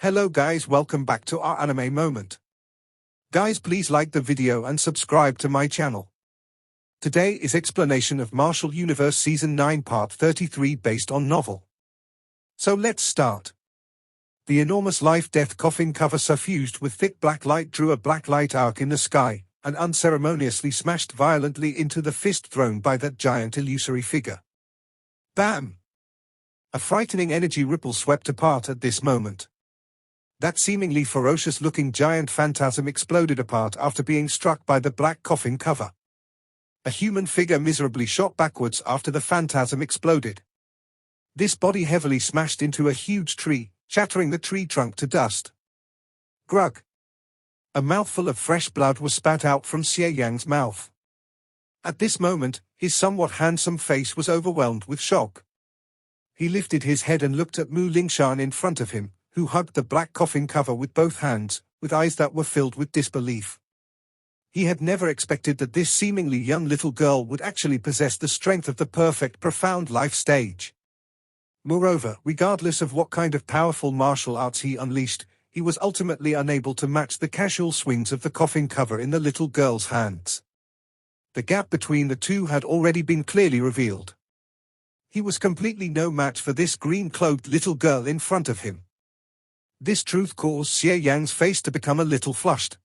Hello guys, welcome back to our anime moment. Guys, please like the video and subscribe to my channel. Today is explanation of Martial Universe Season 9 Part 33 based on novel. So let's start. The enormous life-death coffin cover suffused with thick black light drew a black light arc in the sky, and unceremoniously smashed violently into the fist thrown by that giant illusory figure. Bam! A frightening energy ripple swept apart at this moment. That seemingly ferocious-looking giant phantasm exploded apart after being struck by the black coffin cover. A human figure miserably shot backwards after the phantasm exploded. This body heavily smashed into a huge tree, shattering the tree trunk to dust. Grug! A mouthful of fresh blood was spat out from Xie Yang's mouth. At this moment, his somewhat handsome face was overwhelmed with shock. He lifted his head and looked at Mu Lingshan in front of him, who hugged the black coffin cover with both hands, with eyes that were filled with disbelief. He had never expected that this seemingly young little girl would actually possess the strength of the perfect profound life stage. Moreover, regardless of what kind of powerful martial arts he unleashed, he was ultimately unable to match the casual swings of the coffin cover in the little girl's hands. The gap between the two had already been clearly revealed. He was completely no match for this green-clothed little girl in front of him. This truth caused Xie Yang's face to become a little flushed.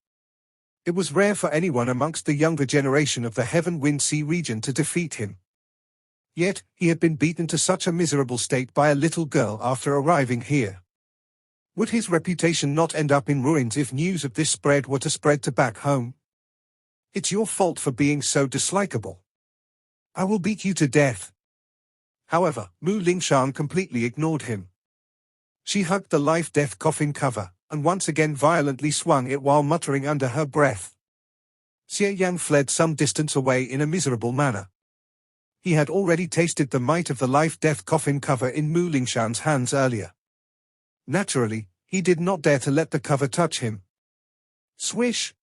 It was rare for anyone amongst the younger generation of the Heaven Wind Sea region to defeat him. Yet, he had been beaten to such a miserable state by a little girl after arriving here. Would his reputation not end up in ruins if news of this spread were to spread to back home? It's your fault for being so dislikable. I will beat you to death. However, Mu Lingshan completely ignored him. She hugged the life-death coffin cover, and once again violently swung it while muttering under her breath. Xie Yang fled some distance away in a miserable manner. He had already tasted the might of the life-death coffin cover in Mu Lingshan's hands earlier. Naturally, he did not dare to let the cover touch him. Swish!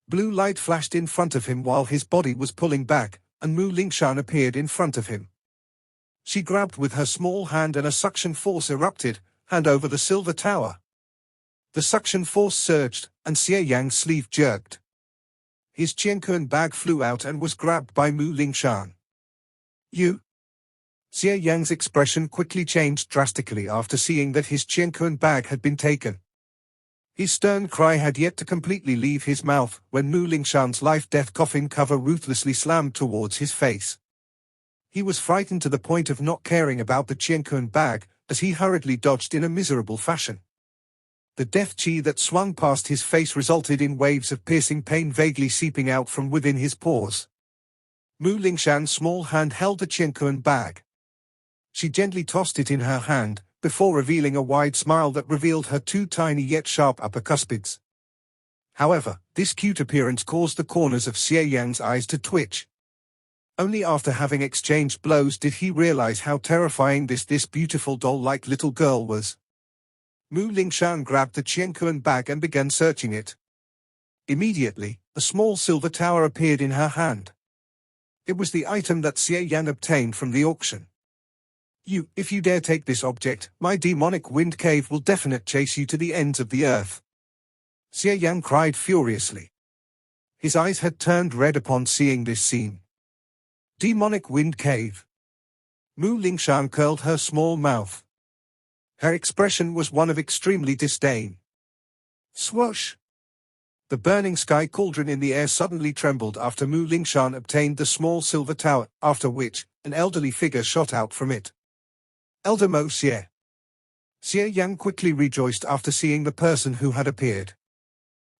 Blue light flashed in front of him while his body was pulling back, and Mu Lingshan appeared in front of him. She grabbed with her small hand and a suction force erupted, hand over the silver tower. The suction force surged, and Xie Yang's sleeve jerked. His qiankun bag flew out and was grabbed by Mu Lingshan. You? Xie Yang's expression quickly changed drastically after seeing that his qiankun bag had been taken. His stern cry had yet to completely leave his mouth when Mu Lingshan's life-death coffin cover ruthlessly slammed towards his face. He was frightened to the point of not caring about the qiankun bag, as he hurriedly dodged in a miserable fashion. The death chi that swung past his face resulted in waves of piercing pain vaguely seeping out from within his pores. Mu Lingshan's small hand held the qiankun bag. She gently tossed it in her hand, before revealing a wide smile that revealed her two tiny yet sharp upper cuspids. However, this cute appearance caused the corners of Xie Yang's eyes to twitch. Only after having exchanged blows did he realize how terrifying this beautiful doll-like little girl was. Mu Lingshan grabbed the qiankun bag and began searching it. Immediately, a small silver tower appeared in her hand. It was the item that Xie Yang obtained from the auction. If you dare take this object, my demonic wind cave will definitely chase you to the ends of the earth. Xie Yang cried furiously. His eyes had turned red upon seeing this scene. Demonic wind cave. Mu Lingshan curled her small mouth. Her expression was one of extremely disdain. Swoosh! The burning sky cauldron in the air suddenly trembled after Mu Lingshan obtained the small silver tower, after which, an elderly figure shot out from it. Elder Mo Xie. Xie Yang quickly rejoiced after seeing the person who had appeared.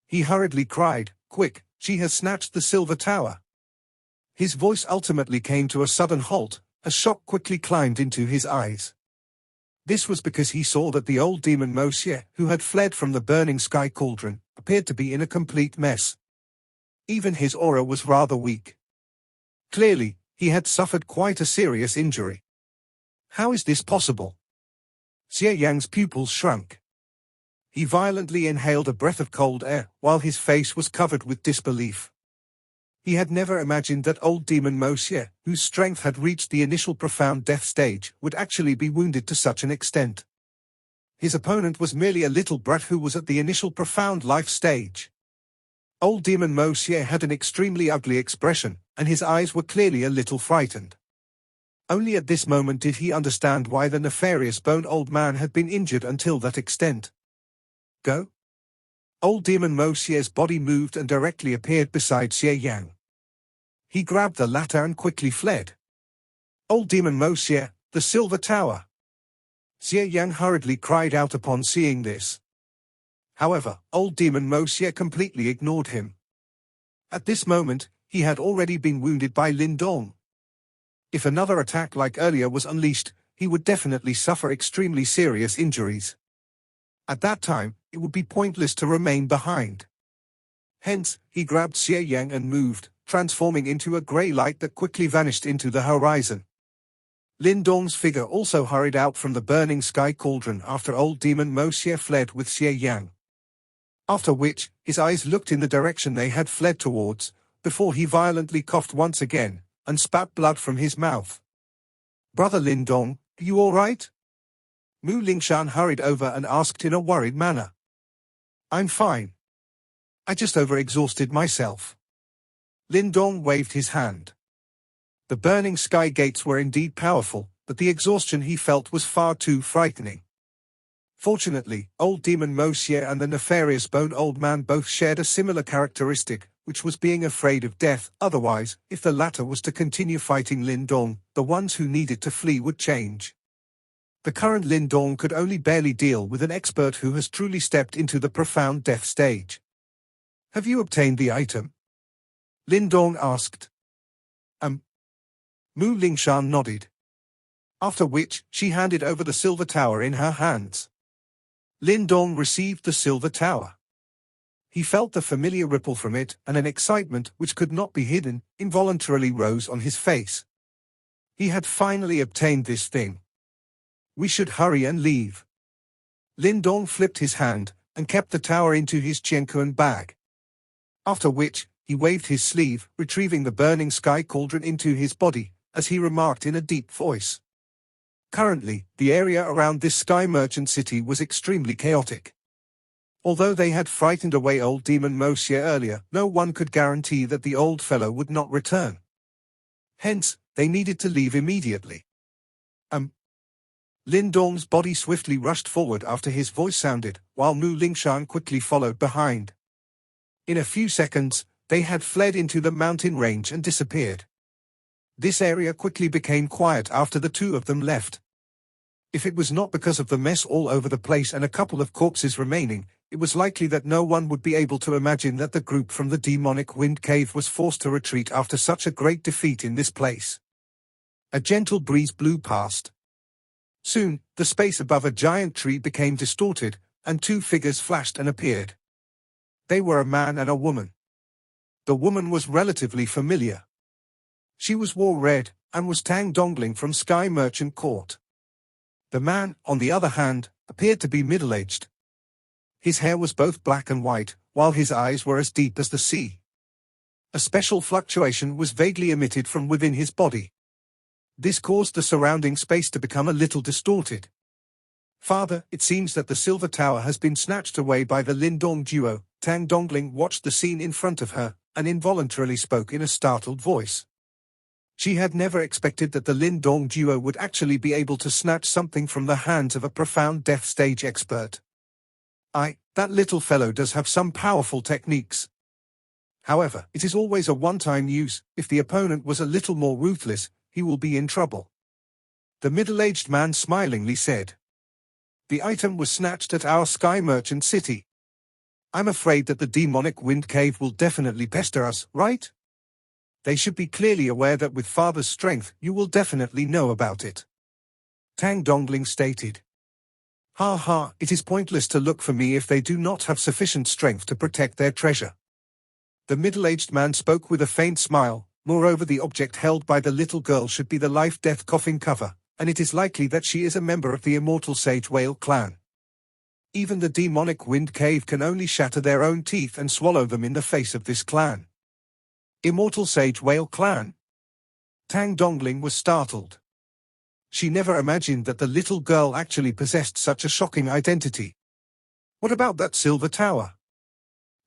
He hurriedly cried, "Quick, she has snatched the silver tower." His voice ultimately came to a sudden halt, as shock quickly climbed into his eyes. This was because he saw that the old demon Mo Xie, who had fled from the burning sky cauldron, appeared to be in a complete mess. Even his aura was rather weak. Clearly, he had suffered quite a serious injury. How is this possible? Xie Yang's pupils shrunk. He violently inhaled a breath of cold air, while his face was covered with disbelief. He had never imagined that old demon Mo Xie, whose strength had reached the initial profound death stage, would actually be wounded to such an extent. His opponent was merely a little brat who was at the initial profound life stage. Old Demon Mo Xie had an extremely ugly expression, and his eyes were clearly a little frightened. Only at this moment did he understand why the nefarious Bone Old Man had been injured until that extent. Go? Old Demon Mo Xie's body moved and directly appeared beside Xie Yang. He grabbed the latter and quickly fled. Old Demon Mo Xie, the Silver Tower! Xie Yang hurriedly cried out upon seeing this. However, Old Demon Mo Xie completely ignored him. At this moment, he had already been wounded by Lin Dong. If another attack like earlier was unleashed, he would definitely suffer extremely serious injuries. At that time, it would be pointless to remain behind. Hence, he grabbed Xie Yang and moved, transforming into a grey light that quickly vanished into the horizon. Lin Dong's figure also hurried out from the burning sky cauldron after Old Demon Mo Xie fled with Xie Yang. After which, his eyes looked in the direction they had fled towards, before he violently coughed once again, and spat blood from his mouth. "Brother Lin Dong, are you all right?" Mu Lingshan hurried over and asked in a worried manner. "I'm fine. I just overexhausted myself." Lin Dong waved his hand. The burning sky gates were indeed powerful, but the exhaustion he felt was far too frightening. Fortunately, Old Demon Mo Xie and the nefarious Bone Old Man both shared a similar characteristic, which was being afraid of death. Otherwise, if the latter was to continue fighting Lin Dong, the ones who needed to flee would change. The current Lin Dong could only barely deal with an expert who has truly stepped into the profound death stage. "Have you obtained the item?" Lin Dong asked. Mu Lingshan nodded. After which, she handed over the silver tower in her hands. Lin Dong received the silver tower. He felt the familiar ripple from it, and an excitement which could not be hidden involuntarily rose on his face. He had finally obtained this thing. "We should hurry and leave." Lin Dong flipped his hand, and kept the tower into his Qianquan bag. After which, he waved his sleeve, retrieving the burning sky cauldron into his body, as he remarked in a deep voice. Currently, the area around this sky merchant city was extremely chaotic. Although they had frightened away Old Demon Mo Xie earlier, no one could guarantee that the old fellow would not return. Hence, they needed to leave immediately. Lin Dong's body swiftly rushed forward after his voice sounded, while Mu Lingshan quickly followed behind. In a few seconds, they had fled into the mountain range and disappeared. This area quickly became quiet after the two of them left. If it was not because of the mess all over the place and a couple of corpses remaining, it was likely that no one would be able to imagine that the group from the demonic wind cave was forced to retreat after such a great defeat in this place. A gentle breeze blew past. Soon, the space above a giant tree became distorted, and two figures flashed and appeared. They were a man and a woman. The woman was relatively familiar. She was war red, and was Tang Dongling from Sky Merchant Court. The man, on the other hand, appeared to be middle-aged. His hair was both black and white, while his eyes were as deep as the sea. A special fluctuation was vaguely emitted from within his body. This caused the surrounding space to become a little distorted. "Father, it seems that the Silver Tower has been snatched away by the Lin Dong duo." Tang Dongling watched the scene in front of her, and involuntarily spoke in a startled voice. She had never expected that the Lin Dong duo would actually be able to snatch something from the hands of a profound death stage expert. That little fellow does have some powerful techniques. However, it is always a one-time use. If the opponent was a little more ruthless, he will be in trouble." The middle-aged man smilingly said. "The item was snatched at our Sky Merchant City. I'm afraid that the demonic wind cave will definitely pester us, right? They should be clearly aware that with Father's strength you will definitely know about it." Tang Dongling stated. "Ha ha, it is pointless to look for me if they do not have sufficient strength to protect their treasure." The middle-aged man spoke with a faint smile. Moreover, the object held by the little girl should be the life-death coffin cover, and it is likely that she is a member of the immortal Sage Whale clan. Even the demonic wind cave can only shatter their own teeth and swallow them in the face of this clan. Immortal Sage Whale clan? Tang Dongling was startled. She never imagined that the little girl actually possessed such a shocking identity. What about that silver tower?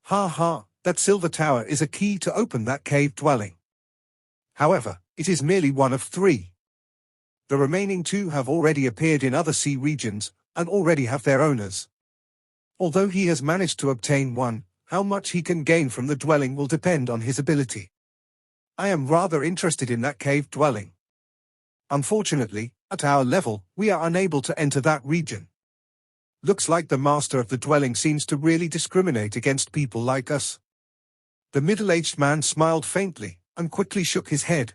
Ha ha, that silver tower is a key to open that cave dwelling. However, it is merely one of 3. The remaining 2 have already appeared in other sea regions, and already have their owners. Although he has managed to obtain one, how much he can gain from the dwelling will depend on his ability. I am rather interested in that cave dwelling. Unfortunately, at our level, we are unable to enter that region. Looks like the master of the dwelling seems to really discriminate against people like us. The middle-aged man smiled faintly, and quickly shook his head.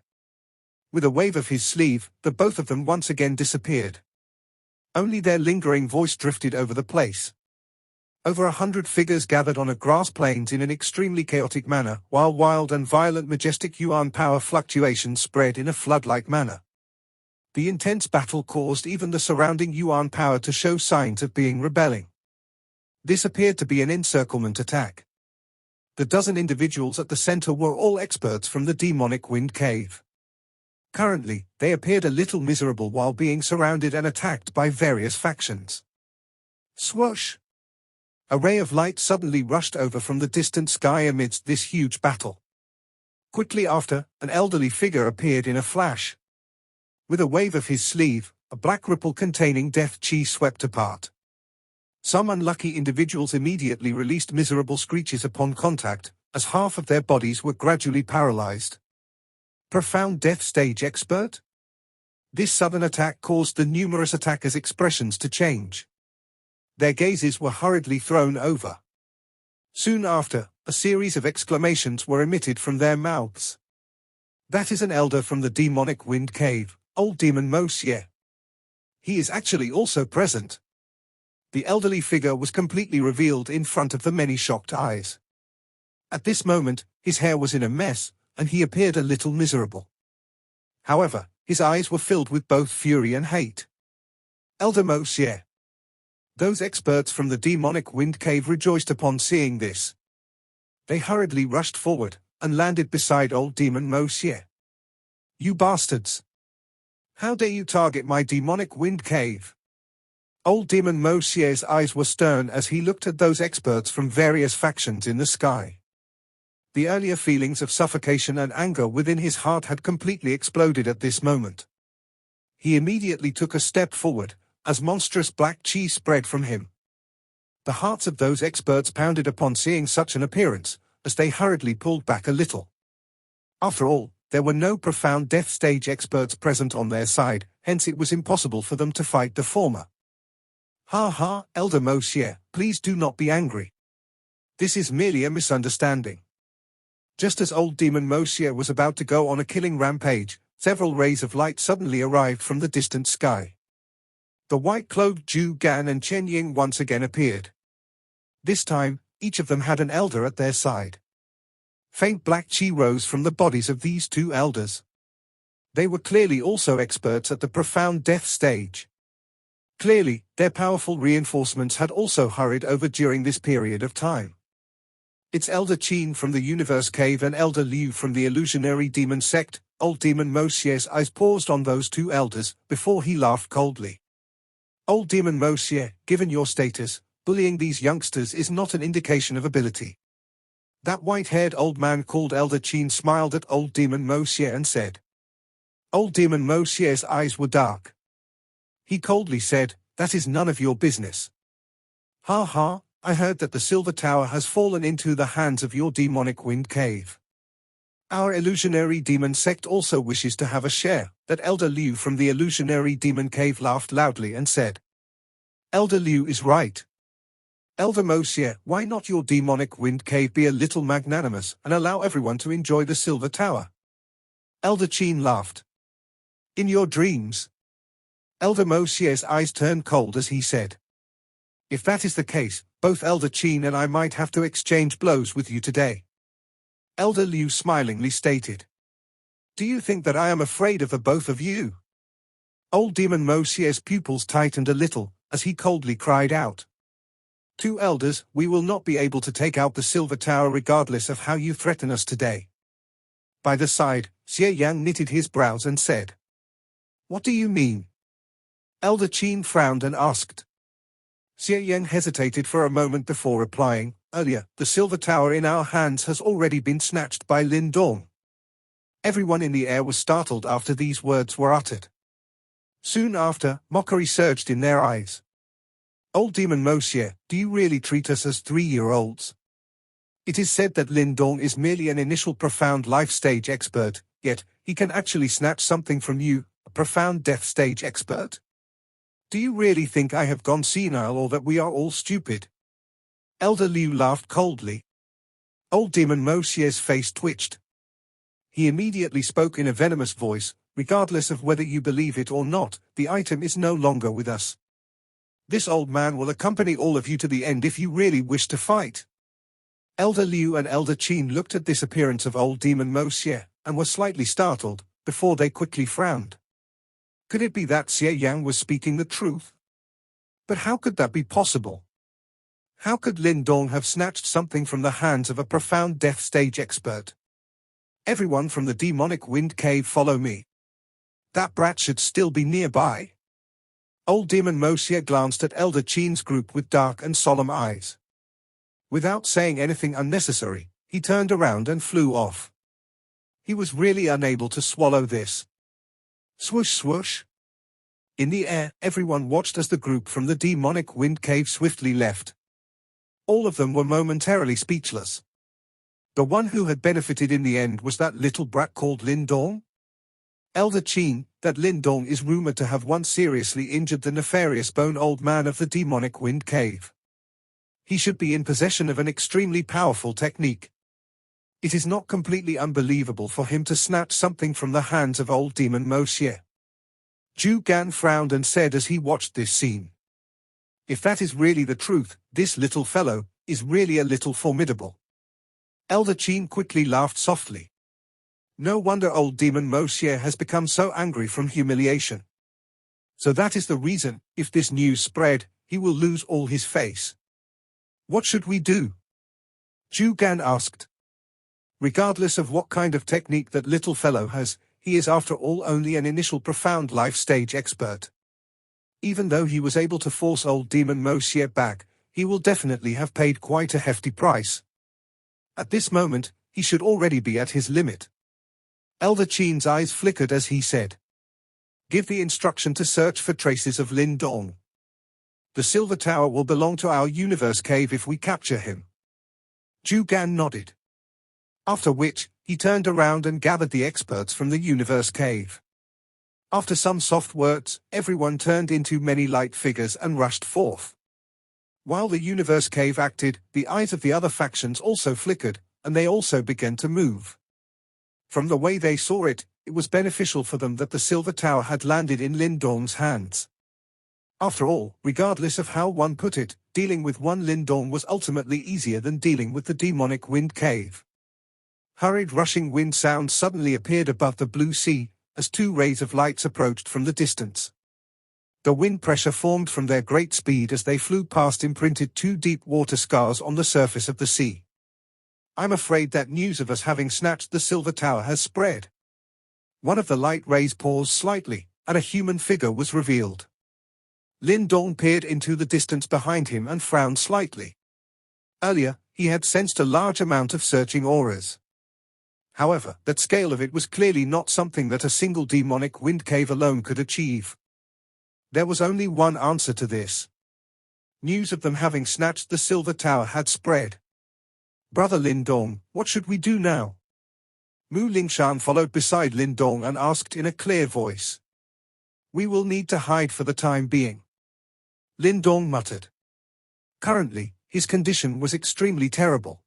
With a wave of his sleeve, the both of them once again disappeared. Only their lingering voice drifted over the place. Over 100 figures gathered on a grass plains in an extremely chaotic manner, while wild and violent majestic yuan power fluctuations spread in a flood-like manner. The intense battle caused even the surrounding yuan power to show signs of being rebelling. This appeared to be an encirclement attack. The dozen individuals at the center were all experts from the demonic wind cave. Currently, they appeared a little miserable while being surrounded and attacked by various factions. Swoosh! A ray of light suddenly rushed over from the distant sky amidst this huge battle. Quickly after, an elderly figure appeared in a flash. With a wave of his sleeve, a black ripple containing death chi swept apart. Some unlucky individuals immediately released miserable screeches upon contact, as half of their bodies were gradually paralyzed. Profound death stage expert? This sudden attack caused the numerous attackers' expressions to change. Their gazes were hurriedly thrown over. Soon after, a series of exclamations were emitted from their mouths. That is an elder from the demonic wind cave, old demon Monsieur. He is actually also present. The elderly figure was completely revealed in front of the many shocked eyes. At this moment, his hair was in a mess, and he appeared a little miserable. However, his eyes were filled with both fury and hate. Elder Monsieur. Those experts from the demonic wind cave rejoiced upon seeing this. They hurriedly rushed forward, and landed beside old demon Monsieur. You bastards! How dare you target my demonic wind cave? Old demon Monsieur's eyes were stern as he looked at those experts from various factions in the sky. The earlier feelings of suffocation and anger within his heart had completely exploded at this moment. He immediately took a step forward, as monstrous black chi spread from him. The hearts of those experts pounded upon seeing such an appearance, as they hurriedly pulled back a little. After all, there were no profound death stage experts present on their side, hence it was impossible for them to fight the former. Ha ha, Elder Monsieur, please do not be angry. This is merely a misunderstanding. Just as old demon Monsieur was about to go on a killing rampage, several rays of light suddenly arrived from the distant sky. The white-clothed Zhu Gan and Chen Ying once again appeared. This time, each of them had an elder at their side. Faint black chi rose from the bodies of these 2 elders. They were clearly also experts at the profound death stage. Clearly, their powerful reinforcements had also hurried over during this period of time. It's Elder Qin from the Universe Cave and Elder Liu from the Illusionary Demon Sect. Old demon Monsieur's eyes paused on those 2 elders, before he laughed coldly. Old demon Monsieur, given your status, bullying these youngsters is not an indication of ability. That white-haired old man called Elder Qin smiled at old demon Monsieur and said. Old demon Monsieur's eyes were dark. He coldly said, that is none of your business. Ha ha, I heard that the Silver Tower has fallen into the hands of your demonic wind cave. Our illusionary demon sect also wishes to have a share. That Elder Liu from the illusionary demon cave laughed loudly and said. Elder Liu is right. Elder Monsieur, why not your demonic wind cave be a little magnanimous and allow everyone to enjoy the Silver Tower? Elder Qin laughed. In your dreams. Elder Monsieur's eyes turned cold as he said. If that is the case, both Elder Qin and I might have to exchange blows with you today. Elder Liu smilingly stated. Do you think that I am afraid of the both of you? Old demon Monsieur's pupils tightened a little, as he coldly cried out. 2 elders, we will not be able to take out the Silver Tower regardless of how you threaten us today. By the side, Xie Yang knitted his brows and said. What do you mean? Elder Qin frowned and asked. Xie Yang hesitated for a moment before replying, earlier, the silver tower in our hands has already been snatched by Lin Dong. Everyone in the air was startled after these words were uttered. Soon after, mockery surged in their eyes. Old Demon Mo Xie, do you really treat us as 3-year-olds? It is said that Lin Dong is merely an initial profound life stage expert, yet, he can actually snatch something from you, a profound death stage expert. Do you really think I have gone senile or that we are all stupid? Elder Liu laughed coldly. Old Demon Mo Xie's face twitched. He immediately spoke in a venomous voice, regardless of whether you believe it or not, the item is no longer with us. This old man will accompany all of you to the end if you really wish to fight. Elder Liu and Elder Qin looked at this appearance of Old Demon Mo Xie, and were slightly startled, before they quickly frowned. Could it be that Xie Yang was speaking the truth? But how could that be possible? How could Lin Dong have snatched something from the hands of a profound death stage expert? Everyone from the demonic wind cave follow me. That brat should still be nearby. Old Demon Mo Xie glanced at Elder Qin's group with dark and solemn eyes. Without saying anything unnecessary, he turned around and flew off. He was really unable to swallow this. Swoosh swoosh. In the air, everyone watched as the group from the demonic wind cave swiftly left. All of them were momentarily speechless. The one who had benefited in the end was that little brat called Lin Dong? Elder Qin, that Lin Dong is rumored to have once seriously injured the nefarious bone old man of the demonic wind cave. He should be in possession of an extremely powerful technique. It is not completely unbelievable for him to snatch something from the hands of Old Demon Mo Xie. Zhu Gan frowned and said as he watched this scene. If that is really the truth, this little fellow is really a little formidable. Elder Qin quickly laughed softly. No wonder Old Demon Mo Xie has become so angry from humiliation. So that is the reason, if this news spread, he will lose all his face. What should we do? Zhu Gan asked. Regardless of what kind of technique that little fellow has, he is after all only an initial profound life stage expert. Even though he was able to force Old Demon Mo Xie back, he will definitely have paid quite a hefty price. At this moment, he should already be at his limit. Elder Qin's eyes flickered as he said. Give the instruction to search for traces of Lin Dong. The Silver Tower will belong to our universe cave if we capture him. Zhu Gan nodded. After which, he turned around and gathered the experts from the universe cave. After some soft words, everyone turned into many light figures and rushed forth. While the universe cave acted, the eyes of the other factions also flickered, and they also began to move. From the way they saw it, it was beneficial for them that the Silver Tower had landed in Lin Dong's hands. After all, regardless of how one put it, dealing with one Lin Dong was ultimately easier than dealing with the demonic wind cave. Hurried rushing wind sounds suddenly appeared above the blue sea, as two rays of lights approached from the distance. The wind pressure formed from their great speed as they flew past imprinted two deep water scars on the surface of the sea. I'm afraid that news of us having snatched the Silver Tower has spread. One of the light rays paused slightly, and a human figure was revealed. Lin Dong peered into the distance behind him and frowned slightly. Earlier, he had sensed a large amount of searching auras. However, that scale of it was clearly not something that a single demonic wind cave alone could achieve. There was only one answer to this. News of them having snatched the Silver Tower had spread. Brother Lin Dong, what should we do now? Mu Lingshan followed beside Lin Dong and asked in a clear voice. We will need to hide for the time being. Lin Dong muttered. Currently, his condition was extremely terrible.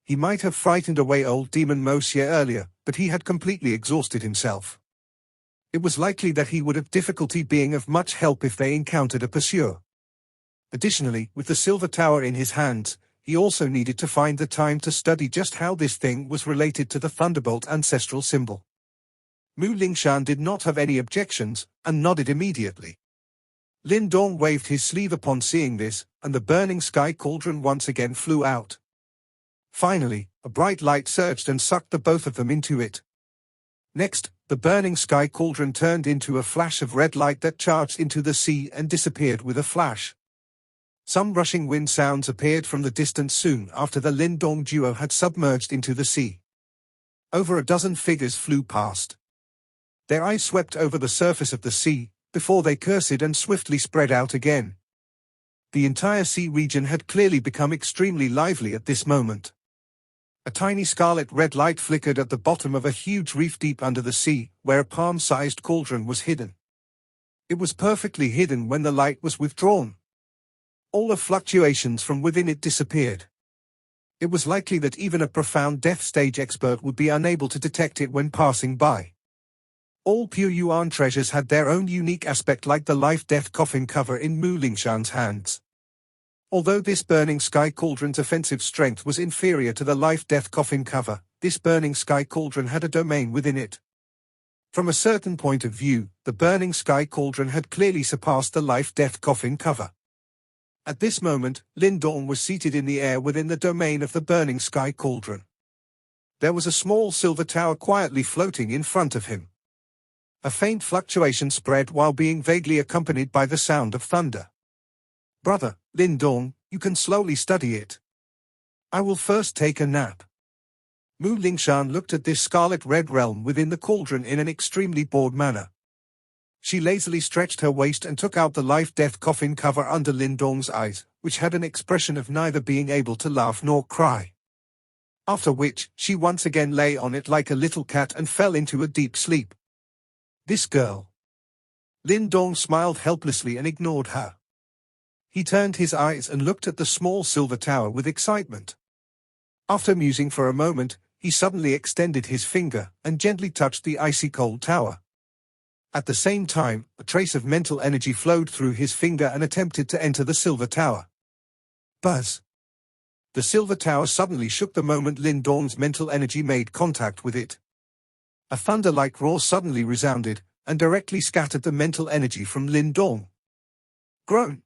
He might have frightened away Old Demon Mo Xie earlier, but he had completely exhausted himself. It was likely that he would have difficulty being of much help if they encountered a pursuer. Additionally, with the Silver Tower in his hands, he also needed to find the time to study just how this thing was related to the Thunderbolt ancestral symbol. Mu Lingshan did not have any objections, and nodded immediately. Lin Dong waved his sleeve upon seeing this, and the burning sky cauldron once again flew out. Finally, a bright light surged and sucked the both of them into it. Next, The burning sky cauldron turned into a flash of red light that charged into the sea and disappeared with a flash. Some rushing wind sounds appeared from the distance soon after the Lindong duo had submerged into the sea. Over a dozen figures flew past. Their eyes swept over the surface of the sea, before they cursed and swiftly spread out again. The entire sea region had clearly become extremely lively at this moment. A tiny scarlet red light flickered at the bottom of a huge reef deep under the sea, where a palm-sized cauldron was hidden. It was perfectly hidden when the light was withdrawn. All the fluctuations from within it disappeared. It was likely that even a profound death stage expert would be unable to detect it when passing by. All pure yuan treasures had their own unique aspect, like the life-death coffin cover in Mu Lingshan's hands. Although this burning sky cauldron's offensive strength was inferior to the life-death coffin cover, this burning sky cauldron had a domain within it. From a certain point of view, the burning sky cauldron had clearly surpassed the life-death coffin cover. At this moment, Lindong was seated in the air within the domain of the burning sky cauldron. There was a small silver tower quietly floating in front of him. A faint fluctuation spread while being vaguely accompanied by the sound of thunder. "Brother, Lindong, you can slowly study it. I will first take a nap." Mu Lingshan looked at this scarlet-red realm within the cauldron in an extremely bored manner. She lazily stretched her waist and took out the life-death coffin cover under Lindong's eyes, which had an expression of neither being able to laugh nor cry. After which, she once again lay on it like a little cat and fell into a deep sleep. This girl. Lindong smiled helplessly and ignored her. He turned his eyes and looked at the small silver tower with excitement. After musing for a moment, he suddenly extended his finger and gently touched the icy cold tower. At the same time, a trace of mental energy flowed through his finger and attempted to enter the silver tower. Buzz! The silver tower suddenly shook the moment Lindong's mental energy made contact with it. A thunder-like roar suddenly resounded, and directly scattered the mental energy from Lindong. Groan!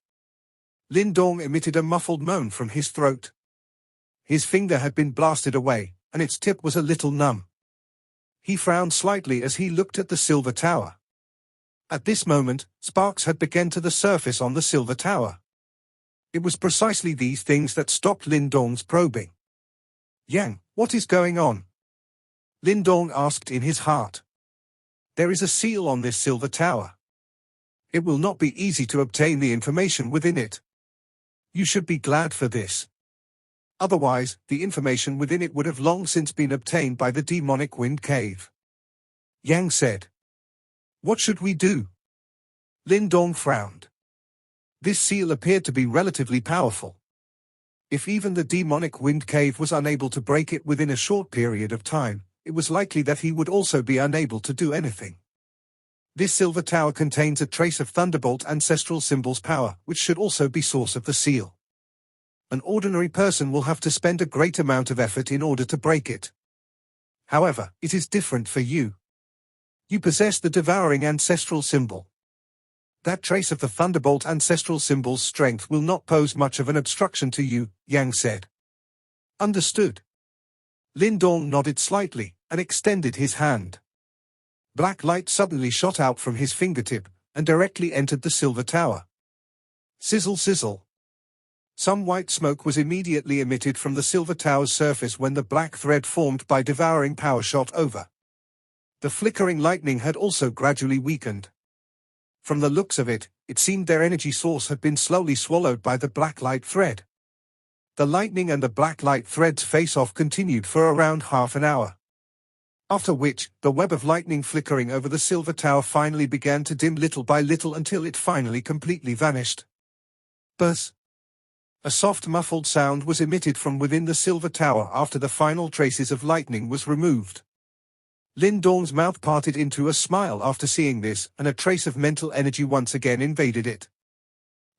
Lindong emitted a muffled moan from his throat. His finger had been blasted away, and its tip was a little numb. He frowned slightly as he looked at the silver tower. At this moment, sparks had begun to the surface on the silver tower. It was precisely these things that stopped Lindong's probing. "Yang, what is going on?" Lindong asked in his heart. "There is a seal on this silver tower. It will not be easy to obtain the information within it. You should be glad for this. Otherwise, the information within it would have long since been obtained by the demonic wind cave." Yang said. "What should we do?" Lindong frowned. This seal appeared to be relatively powerful. If even the demonic wind cave was unable to break it within a short period of time, it was likely that he would also be unable to do anything. This silver tower contains a trace of Thunderbolt ancestral symbol's power, which should also be source of the seal. An ordinary person will have to spend a great amount of effort in order to break it. However, it is different for you. You possess the devouring ancestral symbol. That trace of the Thunderbolt ancestral symbol's strength will not pose much of an obstruction to you, Yang said. Understood. Lindong nodded slightly, and extended his hand. Black light suddenly shot out from his fingertip, and directly entered the silver tower. Sizzle sizzle. Some white smoke was immediately emitted from the silver tower's surface when the black thread formed by devouring power shot over. The flickering lightning had also gradually weakened. From the looks of it, it seemed their energy source had been slowly swallowed by the black light thread. The lightning and the black light thread's face-off continued for around half an hour. After which, the web of lightning flickering over the silver tower finally began to dim little by little until it finally completely vanished. Buzz! A soft muffled sound was emitted from within the silver tower after the final traces of lightning was removed. Lindong's mouth parted into a smile after seeing this, and a trace of mental energy once again invaded it.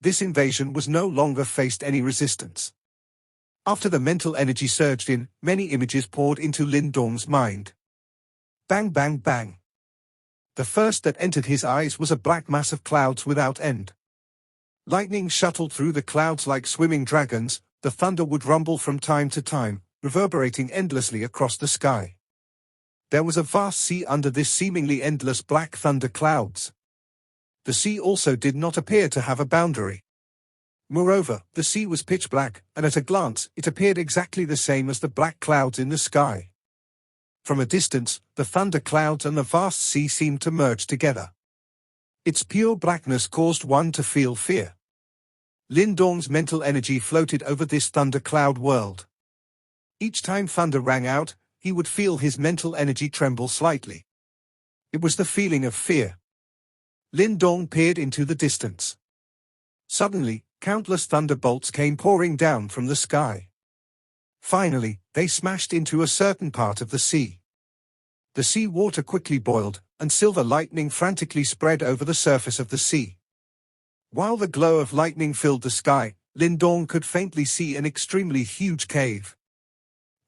This invasion was no longer faced any resistance. After the mental energy surged in, many images poured into Lindong's mind. Bang bang bang. The first that entered his eyes was a black mass of clouds without end. Lightning shuttled through the clouds like swimming dragons, the thunder would rumble from time to time, reverberating endlessly across the sky. There was a vast sea under this seemingly endless black thunder clouds. The sea also did not appear to have a boundary. Moreover, the sea was pitch black, and at a glance, it appeared exactly the same as the black clouds in the sky. From a distance, the thunder clouds and the vast sea seemed to merge together. Its pure blackness caused one to feel fear. Lin Dong's mental energy floated over this thunder cloud world. Each time thunder rang out, he would feel his mental energy tremble slightly. It was the feeling of fear. Lin Dong peered into the distance. Suddenly, countless thunderbolts came pouring down from the sky. Finally, they smashed into a certain part of the sea. The sea water quickly boiled, and silver lightning frantically spread over the surface of the sea. While the glow of lightning filled the sky, Lin Dong could faintly see an extremely huge cave.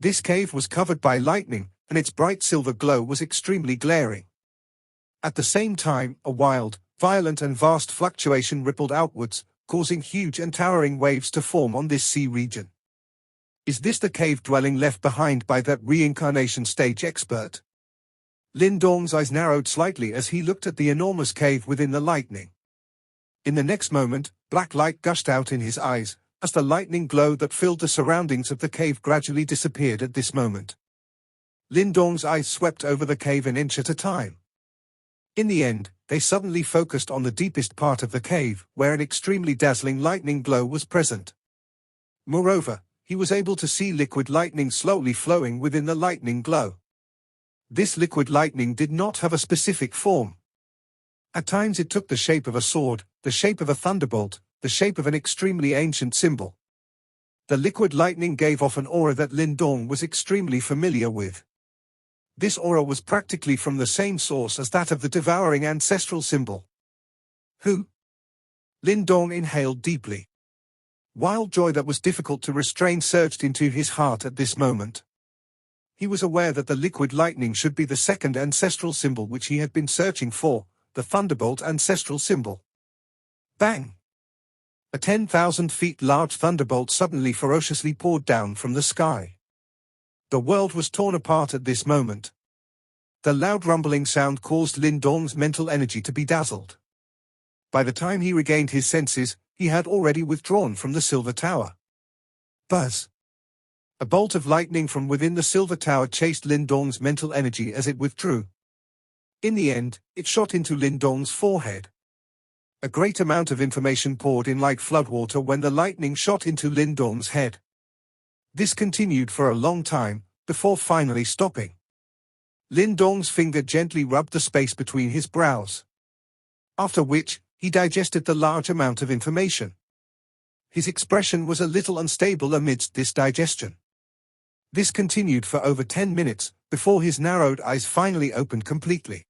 This cave was covered by lightning, and its bright silver glow was extremely glaring. At the same time, a wild, violent and vast fluctuation rippled outwards, causing huge and towering waves to form on this sea region. Is this the cave dwelling left behind by that reincarnation stage expert? Lin Dong's eyes narrowed slightly as he looked at the enormous cave within the lightning. In the next moment, black light gushed out in his eyes, as the lightning glow that filled the surroundings of the cave gradually disappeared at this moment. Lin Dong's eyes swept over the cave an inch at a time. In the end, they suddenly focused on the deepest part of the cave, where an extremely dazzling lightning glow was present. Moreover, he was able to see liquid lightning slowly flowing within the lightning glow. This liquid lightning did not have a specific form. At times it took the shape of a sword, the shape of a thunderbolt, the shape of an extremely ancient symbol. The liquid lightning gave off an aura that Lin Dong was extremely familiar with. This aura was practically from the same source as that of the devouring ancestral symbol. Who? Lin Dong inhaled deeply. Wild joy that was difficult to restrain surged into his heart at this moment. He was aware that the liquid lightning should be the second ancestral symbol which he had been searching for, the thunderbolt ancestral symbol. Bang! A 10,000 feet large thunderbolt suddenly ferociously poured down from the sky. The world was torn apart at this moment. The loud rumbling sound caused Lin Dong's mental energy to be dazzled. By the time he regained his senses, he had already withdrawn from the Silver Tower. Buzz! A bolt of lightning from within the Silver Tower chased Lin Dong's mental energy as it withdrew. In the end, it shot into Lin Dong's forehead. A great amount of information poured in like floodwater when the lightning shot into Lin Dong's head. This continued for a long time, before finally stopping. Lin Dong's finger gently rubbed the space between his brows. After which, he digested the large amount of information. His expression was a little unstable amidst this digestion. This continued for over 10 minutes, before his narrowed eyes finally opened completely.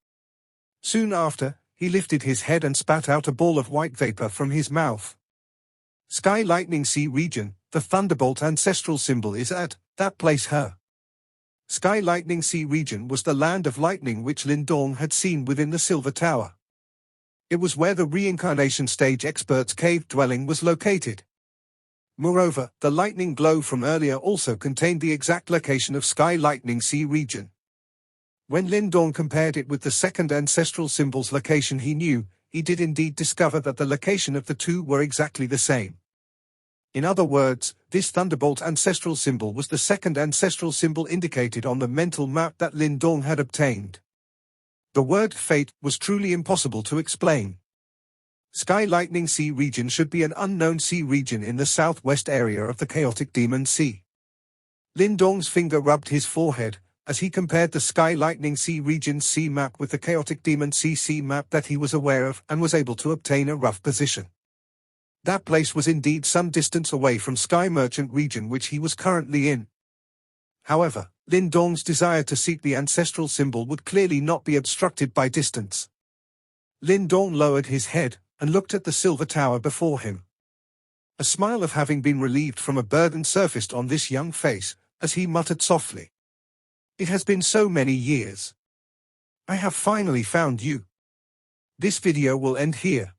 Soon after, he lifted his head and spat out a ball of white vapor from his mouth. Sky Lightning Sea Region, the Thunderbolt ancestral symbol is at that place her. Sky Lightning Sea Region was the land of lightning which Lin Dong had seen within the Silver Tower. It was where the reincarnation stage expert's cave dwelling was located. Moreover, the lightning glow from earlier also contained the exact location of Sky Lightning Sea Region. When Lin Dong compared it with the second ancestral symbol's location, he did indeed discover that the location of the two were exactly the same. In other words, this Thunderbolt ancestral symbol was the second ancestral symbol indicated on the mental map that Lin Dong had obtained. The word fate was truly impossible to explain. Sky Lightning Sea Region should be an unknown sea region in the southwest area of the chaotic Demon Sea. Lin Dong's finger rubbed his forehead, as he compared the Sky Lightning Sea Region's sea map with the chaotic Demon sea map that he was aware of and was able to obtain a rough position. That place was indeed some distance away from Sky Merchant region which he was currently in. However, Lin Dong's desire to seek the ancestral symbol would clearly not be obstructed by distance. Lin Dong lowered his head and looked at the Silver Tower before him. A smile of having been relieved from a burden surfaced on this young face, as he muttered softly. It has been so many years. I have finally found you. This video will end here.